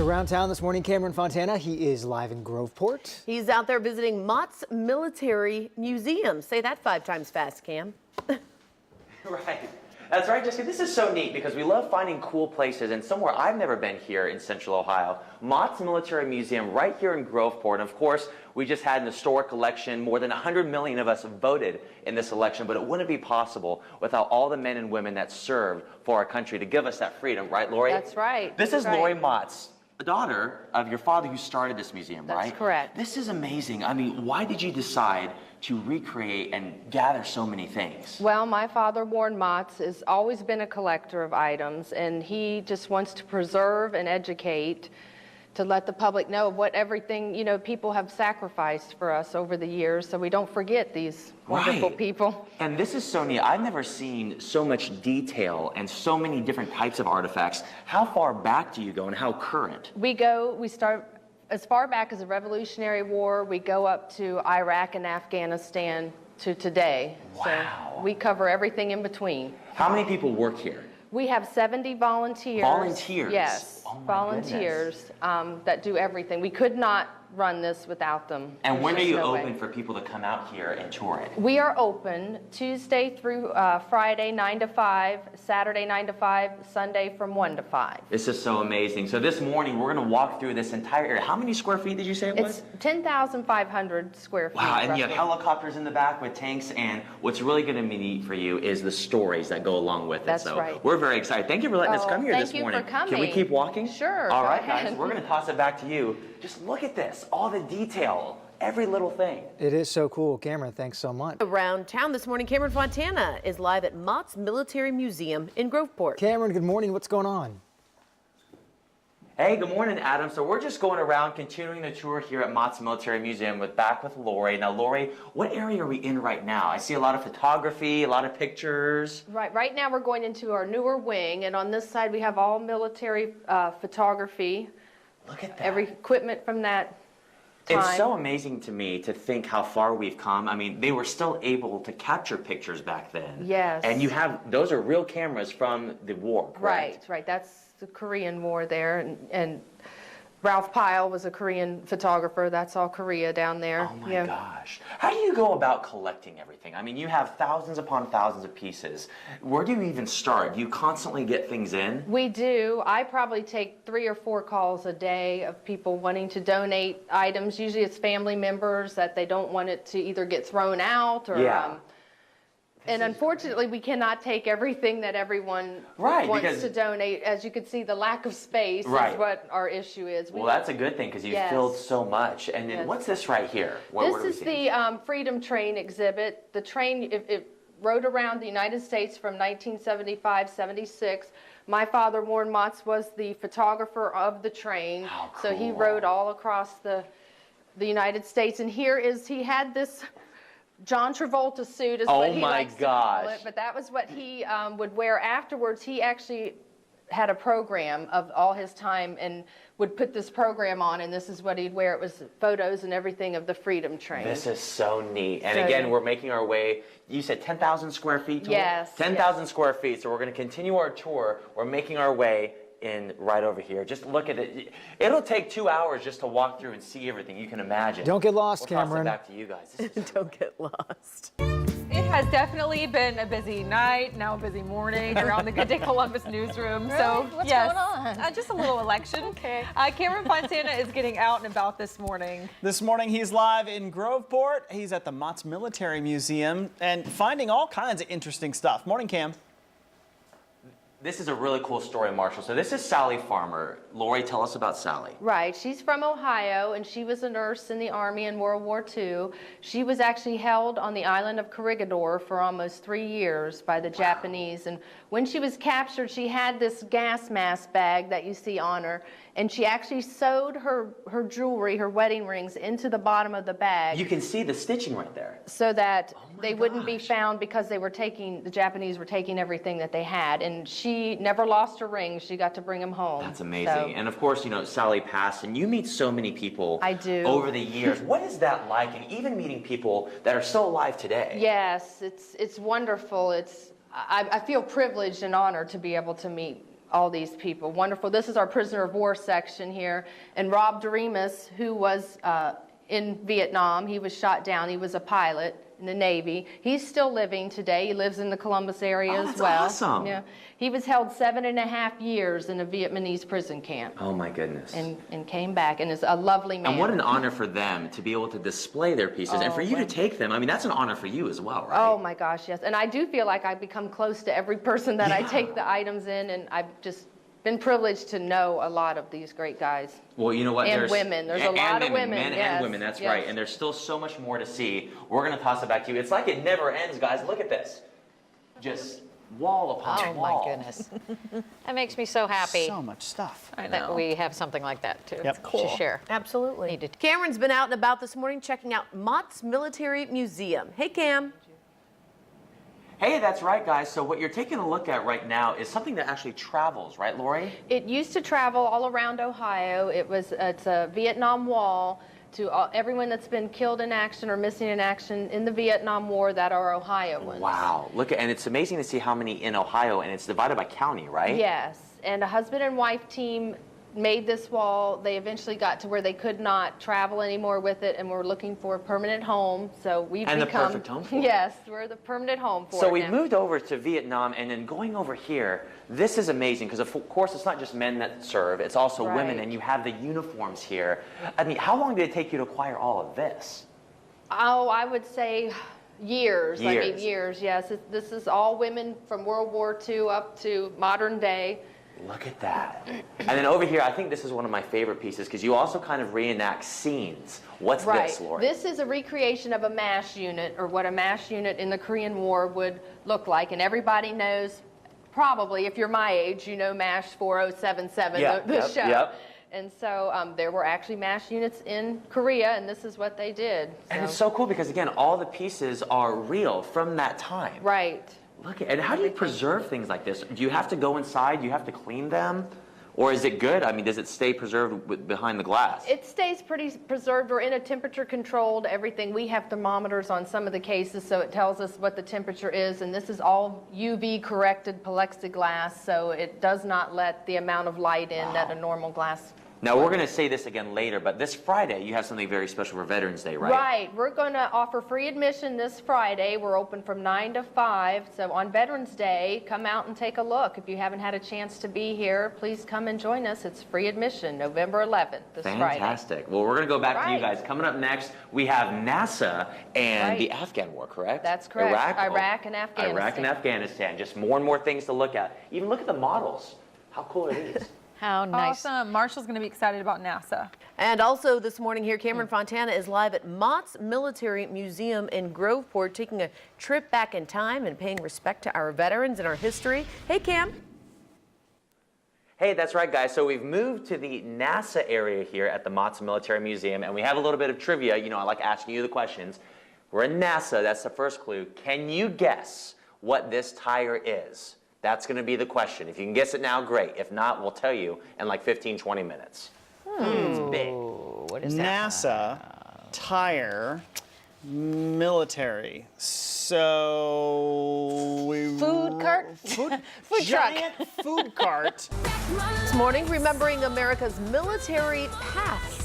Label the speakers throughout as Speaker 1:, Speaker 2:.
Speaker 1: Around town this morning, Cameron Fontana, he is live in Groveport.
Speaker 2: He's out there visiting Mott's Military Museum. Say that 5 times fast, Cam.
Speaker 3: Right. That's right, Jessica. This is so neat because we love finding cool places, and somewhere I've never been here in Central Ohio, Mott's Military Museum right here in Groveport. And of course, we just had an historic election. More than 100 million of us voted in this election, but it wouldn't be possible without all the men and women that served for our country to give us that freedom. Right, Lori?
Speaker 2: That's right.
Speaker 3: This is Lori Mott's, the daughter of your father who started this museum, right?
Speaker 2: That's correct.
Speaker 3: This is amazing. I mean, why did you decide to recreate and gather so many things?
Speaker 4: Well, my father, Warren Motts, has always been a collector of items, and he just wants to preserve and educate, to let the public know what everything, you know, people have sacrificed for us over the years, so we don't forget these wonderful people.
Speaker 3: And this is so neat. I've never seen so much detail and so many different types of artifacts. How far back do you go and how current?
Speaker 4: We start as far back as the Revolutionary War. We go up to Iraq and Afghanistan to today.
Speaker 3: Wow.
Speaker 4: So we cover everything in between.
Speaker 3: How many people work here?
Speaker 4: We have 70 volunteers.
Speaker 3: Volunteers?
Speaker 4: Yes,
Speaker 3: oh my
Speaker 4: volunteers that do everything. We could not run this without them.
Speaker 3: And when are you
Speaker 4: no
Speaker 3: open
Speaker 4: way.
Speaker 3: for people to come out here and tour it?
Speaker 4: We are open Tuesday through Friday 9 to 5, Saturday 9 to 5, Sunday from 1 to 5.
Speaker 3: This is so amazing. So this morning we're going to walk through this entire area. How many square feet did you say it was?
Speaker 4: It's 10,500 square feet.
Speaker 3: Wow, and you have
Speaker 4: roughly.
Speaker 3: helicopters in the back with tanks, and what's really going to be neat for you is the stories that go along with it.
Speaker 4: That's
Speaker 3: so
Speaker 4: right.
Speaker 3: We're very excited. Thank you for letting us come here this morning.
Speaker 4: Thank you for coming.
Speaker 3: Can we keep walking?
Speaker 4: Sure.
Speaker 3: All
Speaker 4: go
Speaker 3: right,
Speaker 4: ahead.
Speaker 3: guys, we're going to toss it back to you. Just look at this, all the detail, every little thing.
Speaker 1: It is so cool. Cameron, thanks so much.
Speaker 2: Around town this morning, Cameron Fontana is live at Mott's Military Museum in Groveport.
Speaker 1: Cameron, good morning. What's going on?
Speaker 3: Hey, good morning, Adam. So we're just going around continuing the tour here at Mott's Military Museum back with Lori. Now, Lori, what area are we in right now? I see a lot of photography, a lot of pictures.
Speaker 4: Right now we're going into our newer wing, and on this side we have all military photography.
Speaker 3: Look at that.
Speaker 4: Every equipment from that time.
Speaker 3: It's so amazing to me to think how far we've come. I mean, they were still able to capture pictures back then.
Speaker 4: Yes.
Speaker 3: And you have, those are real cameras from the war, correct?
Speaker 4: Right. That's the Korean War there, and Ralph Pyle was a Korean photographer. That's all Korea down there.
Speaker 3: Oh my gosh. How do you go about collecting everything? I mean, you have thousands upon thousands of pieces. Where do you even start? Do you constantly get things in?
Speaker 4: We do. I probably take 3 or 4 calls a day of people wanting to donate items. Usually it's family members that they don't want it to either get thrown out or...
Speaker 3: Yeah.
Speaker 4: And unfortunately, we cannot take everything that everyone wants to donate. As you can see, the lack of space is what our issue is.
Speaker 3: Well, that's a good thing because you filled so much. And then what's this right here?
Speaker 4: This is the Freedom Train exhibit. The train, it rode around the United States from 1975-76. My father, Warren Motts, was the photographer of the train.
Speaker 3: How cool.
Speaker 4: So he rode all across the United States. And here is, he had this John Travolta suit is what he likes to call it, but that was what he would wear afterwards. He actually had a program of all his time and would put this program on, and this is what he'd wear. It was photos and everything of the Freedom Train.
Speaker 3: This is so neat. And again, we're making our way, you said 10,000 square feet total?
Speaker 4: Yes.
Speaker 3: 10,000 square feet. So we're going to continue our tour. We're making our way in right over here. Just look at it. It'll take 2 hours just to walk through and see everything. You can imagine.
Speaker 1: Don't get lost,
Speaker 3: Cameron.
Speaker 1: Cameron.
Speaker 3: Toss it back to you guys.
Speaker 2: Don't get lost.
Speaker 5: It has definitely been a busy night, now a busy morning around the Good Day Columbus newsroom.
Speaker 6: Really?
Speaker 5: So
Speaker 6: What's
Speaker 5: yes,
Speaker 6: going on?
Speaker 5: Just a little election.
Speaker 6: Okay.
Speaker 5: Cameron Fontana is getting out and about this morning.
Speaker 7: This morning he's live in Groveport. He's at the Mott's Military Museum and finding all kinds of interesting stuff. Morning, Cam.
Speaker 3: This is a really cool story, Marshall. So this is Sally Farmer. Lori, tell us about Sally.
Speaker 4: Right. She's from Ohio, and she was a nurse in the Army in World War II. She was actually held on the island of Corregidor for almost 3 years by the Japanese. And when she was captured, she had this gas mask bag that you see on her, and she actually sewed her jewelry, her wedding rings, into the bottom of the bag.
Speaker 3: You can see the stitching right there.
Speaker 4: So that they wouldn't be found because they were taking, the Japanese were taking everything that they had. And she never lost her rings. She got to bring them home.
Speaker 3: That's amazing.
Speaker 4: So,
Speaker 3: and of course, you know, Sally passed, and you meet so many people
Speaker 4: I do.
Speaker 3: over the years. What is that like? And even meeting people that are still alive today.
Speaker 4: yes, it's wonderful. I feel privileged and honored to be able to meet all these people. Wonderful. This is our prisoner of war section here. And Rob Doremus, who was in Vietnam, he was shot down. He was a pilot in the Navy. He's still living today. He lives in the Columbus area as well.
Speaker 3: That's awesome.
Speaker 4: Yeah. He was held 7.5 years in a Vietnamese prison camp.
Speaker 3: Oh my goodness.
Speaker 4: And came back and is a lovely man.
Speaker 3: And what an honor for them to be able to display their pieces and for you to take them. I mean, that's an honor for you as well, right?
Speaker 4: Oh my gosh, yes. And I do feel like I've become close to every person that I take the items in, and I've just been privileged to know a lot of these great guys.
Speaker 3: Well, you know what?
Speaker 4: And women. There's a lot of women.
Speaker 3: Men and women, that's right. And there's still so much more to see. We're going to toss it back to you. It's like it never ends, guys. Look at this. Just wall upon wall.
Speaker 6: Oh my goodness. That makes me so happy
Speaker 7: So much stuff.
Speaker 5: I know.
Speaker 6: that we have something like that to,
Speaker 7: Yep.
Speaker 6: to share.
Speaker 2: Absolutely.
Speaker 6: Needed.
Speaker 2: Cameron's been out and about this morning checking out Mott's Military Museum. Hey, Cam.
Speaker 3: Hey, that's right, guys. So what you're taking a look at right now is something that actually travels, right, Lori?
Speaker 4: It used to travel all around Ohio. It's a Vietnam Wall to everyone that's been killed in action or missing in action in the Vietnam War that are Ohioans.
Speaker 3: Wow. Look, and it's amazing to see how many in Ohio, and it's divided by county, right?
Speaker 4: Yes, and a husband and wife team made this wall. They eventually got to where they could not travel anymore with it, and we're looking for a permanent home. So we've
Speaker 3: And the
Speaker 4: become
Speaker 3: perfect home for it.
Speaker 4: Yes, we're the permanent home for it.
Speaker 3: So we
Speaker 4: now.
Speaker 3: moved over to Vietnam, and then going over here, this is amazing because, of course, it's not just men that serve, it's also women,
Speaker 4: Right.
Speaker 3: and you have the uniforms here. I mean, how long did it take you to acquire all of this?
Speaker 4: Oh, I would say years. I mean,
Speaker 3: Years.
Speaker 4: years, yes. This is all women from World War II up to modern day.
Speaker 3: Look at that. And then over here, I think this is one of my favorite pieces because you also kind of reenact scenes. What's
Speaker 4: Right.
Speaker 3: this, Lori?
Speaker 4: This is a recreation of a MASH unit, or what a MASH unit in the Korean War would look like. And everybody knows, probably, if you're my age, you know MASH 4077, the show.
Speaker 3: Yep.
Speaker 4: And so there were actually MASH units in Korea, and this is what they did.
Speaker 3: And it's so cool because, again, all the pieces are real from that time.
Speaker 4: Right.
Speaker 3: Look at, and how do you preserve things like this? Do you have to go inside? Do you have to clean them? Or is it good? I mean, does it stay preserved behind the glass?
Speaker 4: It stays pretty preserved. We're in a temperature controlled everything. We have thermometers on some of the cases, so it tells us what the temperature is. And this is all UV corrected plexiglass, so it does not let the amount of light in that a normal glass.
Speaker 3: Now, we're going to say this again later, but this Friday, you have something very special for Veterans Day, right?
Speaker 4: Right. We're going to offer free admission this Friday. We're open from 9 to 5. So on Veterans Day, come out and take a look. If you haven't had a chance to be here, please come and join us. It's free admission, November 11th, this Friday.
Speaker 3: Fantastic. Well, we're going to go back to you
Speaker 4: Right.
Speaker 3: guys. Coming up next, we have NASA and
Speaker 4: Right.
Speaker 3: the Afghan war, correct?
Speaker 4: That's correct. Iraq and Afghanistan.
Speaker 3: Iraq and Afghanistan. Just more and more things to look at. Even look at the models. How cool are these?
Speaker 6: How nice.
Speaker 5: Awesome. Marshall's going to be excited about NASA.
Speaker 2: And also this morning here, Cameron Fontana is live at Mott's Military Museum in Groveport, taking a trip back in time and paying respect to our veterans and our history. Hey, Cam.
Speaker 3: Hey, that's right, guys. So we've moved to the NASA area here at the Mott's Military Museum, and we have a little bit of trivia. You know, I like asking you the questions. We're in NASA. That's the first clue. Can you guess what this tire is? That's going to be the question. If you can guess it now, great. If not, we'll tell you in like 15, 20 minutes. It's big.
Speaker 6: What is that?
Speaker 7: NASA, tire, military. So we
Speaker 6: Food cart?
Speaker 7: Food
Speaker 6: Food truck.
Speaker 7: giant food cart.
Speaker 2: This morning, remembering America's military past.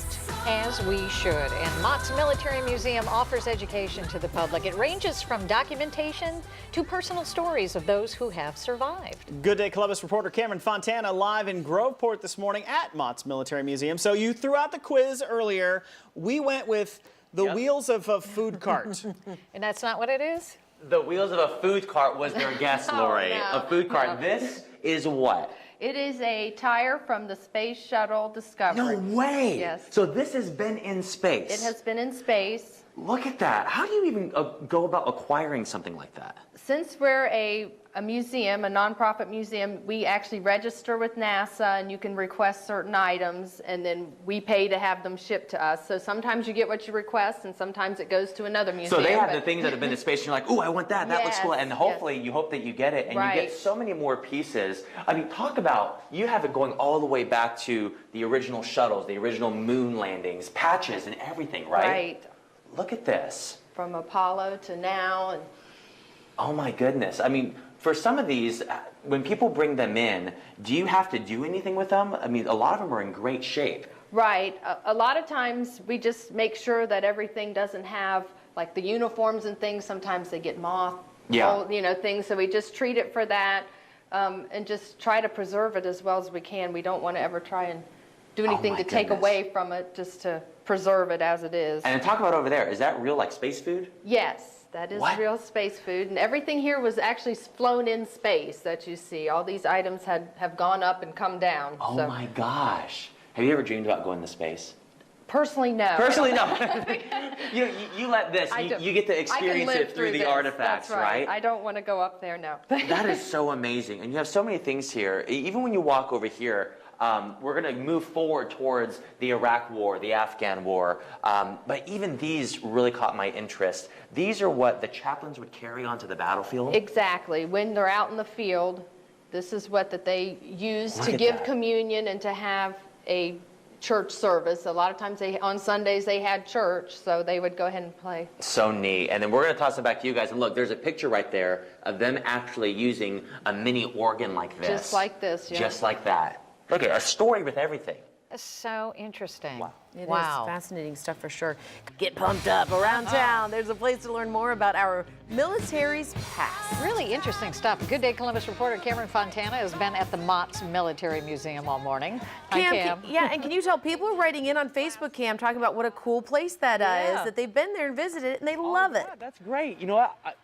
Speaker 6: As we should. And Mott's Military Museum offers education to the public. It ranges from documentation to personal stories of those who have survived.
Speaker 7: Good day, Columbus reporter Cameron Fontana live in Groveport this morning at Mott's Military Museum. So you threw out the quiz earlier. We went with the wheels of a food cart.
Speaker 6: And that's not what it is?
Speaker 3: The wheels of a food cart was their guess, Lori.
Speaker 4: no.
Speaker 3: A food cart.
Speaker 4: No.
Speaker 3: This is what?
Speaker 4: It is a tire from the Space Shuttle Discovery.
Speaker 3: No way.
Speaker 4: Yes.
Speaker 3: So this has been in space.
Speaker 4: It has been in space.
Speaker 3: Look at that. How do you even go about acquiring something like that?
Speaker 4: Since we're a museum, a nonprofit museum, we actually register with NASA, and you can request certain items, and then we pay to have them shipped to us. So sometimes you get what you request, and sometimes it goes to another museum.
Speaker 3: So they have
Speaker 4: but-
Speaker 3: the things that have been in space, and you're like, ooh, I want that. That looks cool.
Speaker 4: Yes,
Speaker 3: And hopefully you hope that you get it, and you
Speaker 4: Right.
Speaker 3: get so many more pieces. I mean, talk about, you have it going all the way back to the original shuttles, the original moon landings, patches and everything, right?
Speaker 4: Right.
Speaker 3: Look at this.
Speaker 4: From Apollo to now. And
Speaker 3: Oh my goodness. I mean, for some of these, when people bring them in, do you have to do anything with them? I mean, a lot of them are in great shape.
Speaker 4: Right. A lot of times we just make sure that everything doesn't have, like the uniforms and things, sometimes they get moth, you know, things. So we just treat it for that and just try to preserve it as well as we can. We don't want to ever try and do anything to take away from it, just to preserve it as it is.
Speaker 3: And talk about over there, is that real, like space food?
Speaker 4: Yes, that is real space food. And everything here was actually flown in space that you see. All these items have gone up and come down.
Speaker 3: Oh my gosh. Have you ever dreamed about going to space?
Speaker 4: Personally, no.
Speaker 3: Personally, no. you let this, you get to experience it through the artifacts,
Speaker 4: That's right? I don't want to go up there, no.
Speaker 3: That is so amazing. And you have so many things here. Even when you walk over here, we're going to move forward towards the Iraq War, the Afghan War. But even these really caught my interest. These are what the chaplains would carry onto the battlefield?
Speaker 4: Exactly. When they're out in the field, this is what they use to give communion and to have a church service. A lot of times on Sundays they had church, so they would go ahead and play.
Speaker 3: So neat. And then we're going to toss it back to you guys. And look, there's a picture right there of them actually using a mini organ like this.
Speaker 4: Just like this, yeah.
Speaker 3: Just like that. Look at a story with everything.
Speaker 6: So interesting.
Speaker 3: Wow.
Speaker 2: It is fascinating stuff for sure. Get pumped up around town. There's a place to learn more about our military's past.
Speaker 6: Really interesting stuff. Good Day Columbus reporter Cameron Fontana has been at the Mott's Military Museum all morning. Hi, Cam.
Speaker 2: Yeah, and can you tell people are writing in on Facebook, Cam, talking about what a cool place that is, that they've been there and visited it, and they love it.
Speaker 3: That's great. You know what?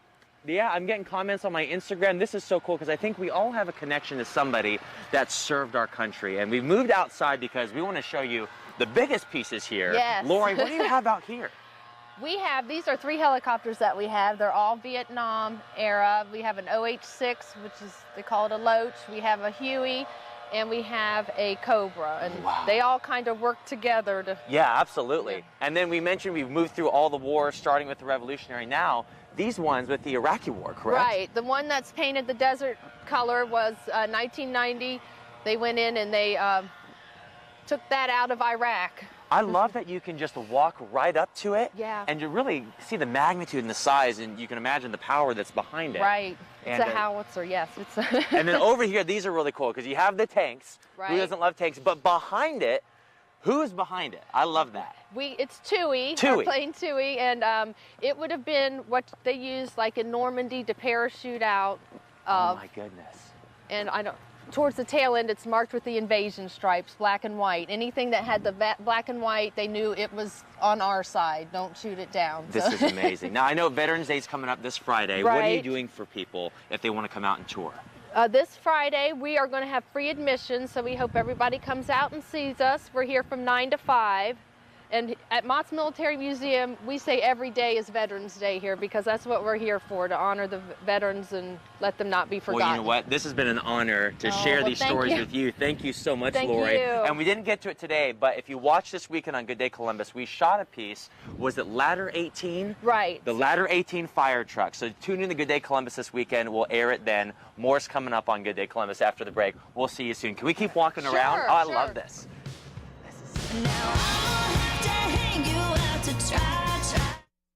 Speaker 3: Yeah, I'm getting comments on my Instagram. This is so cool because I think we all have a connection to somebody that served our country. And we moved outside because we want to show you the biggest pieces here.
Speaker 4: Yes.
Speaker 3: Lori, what do you have out here?
Speaker 4: These are 3 helicopters that we have. They're all Vietnam era. We have an OH-6, which is, they call it a Loach. We have a Huey, and we have a Cobra. And they all kind of work together to...
Speaker 3: Yeah, absolutely. And then we mentioned we've moved through all the wars, starting with the Revolutionary. Now, these ones with the Iraqi War, correct?
Speaker 4: Right. The one that's painted the desert color was 1990. They went in and they took that out of Iraq.
Speaker 3: I love that you can just walk right up to it.
Speaker 4: Yeah.
Speaker 3: And you really see the magnitude and the size, and you can imagine the power that's behind it.
Speaker 4: Right.
Speaker 3: And,
Speaker 4: it's a howitzer, yes. It's
Speaker 3: and then over here, these are really cool because you have the tanks.
Speaker 4: Right.
Speaker 3: Who doesn't love tanks? But behind it, who's behind it? I love that.
Speaker 4: It's Tui, our plane Tui, and it would have been what they used like in Normandy to parachute out.
Speaker 3: Oh my goodness.
Speaker 4: And towards the tail end, it's marked with the invasion stripes, black and white. Anything that had the black and white, they knew it was on our side. Don't shoot it down.
Speaker 3: This is amazing. Now, I know Veterans Day is coming up this Friday.
Speaker 4: Right.
Speaker 3: What are you doing for people if they want to come out and tour?
Speaker 4: This Friday, we are going to have free admission, so we hope everybody comes out and sees us. We're here from 9 to 5. And at Mott's Military Museum, we say every day is Veterans Day here because that's what we're here for, to honor the veterans and let them not be forgotten.
Speaker 3: Well, you know what? This has been an honor to share these stories with you. Thank you so much, Lori.
Speaker 4: Thank you.
Speaker 3: And we didn't get to it today, but if you watch this weekend on Good Day Columbus, we shot a piece. Was it Ladder 18?
Speaker 4: Right.
Speaker 3: The Ladder 18 fire truck. So tune in to Good Day Columbus this weekend. We'll air it then. More's coming up on Good Day Columbus after the break. We'll see you soon. Can we keep walking around? Oh, I love this.
Speaker 8: Now I'll have to hang you out to try.